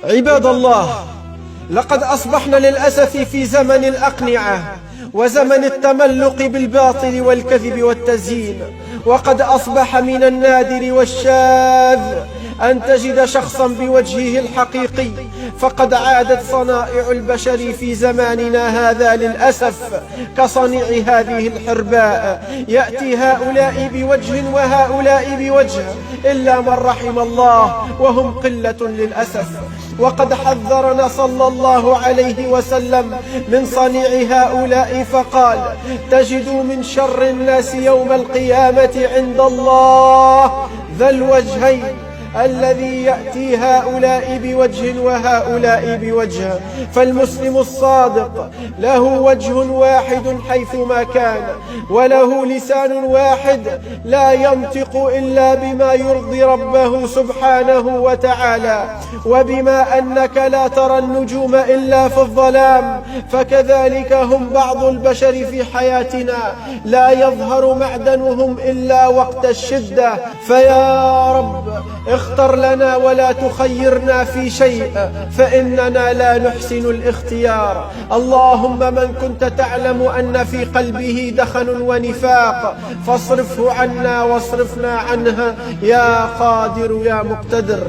عباد الله، لقد أصبحنا للأسف في زمن الأقنعة وزمن التملق بالباطل والكذب والتزيين، وقد أصبح من النادر والشاذ أن تجد شخصا بوجهه الحقيقي، فقد عادت صنائع البشر في زماننا هذا للأسف كصنيع هذه الحرباء، يأتي هؤلاء بوجه وهؤلاء بوجه إلا من رحم الله، وهم قلة للأسف. وقد حذرنا صلى الله عليه وسلم من صنيع هؤلاء فقال: تجد من شر الناس يوم القيامة عند الله ذا الوجهين، الذي يأتي هؤلاء بوجه وهؤلاء بوجه. فالمسلم الصادق له وجه واحد حيثما كان، وله لسان واحد لا ينطق إلا بما يرضي ربه سبحانه وتعالى. وبما أنك لا ترى النجوم إلا في الظلام، فكذلك هم بعض البشر في حياتنا لا يظهر معدنهم إلا وقت الشدة. فيا رب اختر لنا ولا تخيرنا في شيء، فإننا لا نحسن الاختيار. اللهم من كنت تعلم أن في قلبه دخن ونفاق فاصرفه عنا واصرفنا عنها يا قادر يا مقتدر.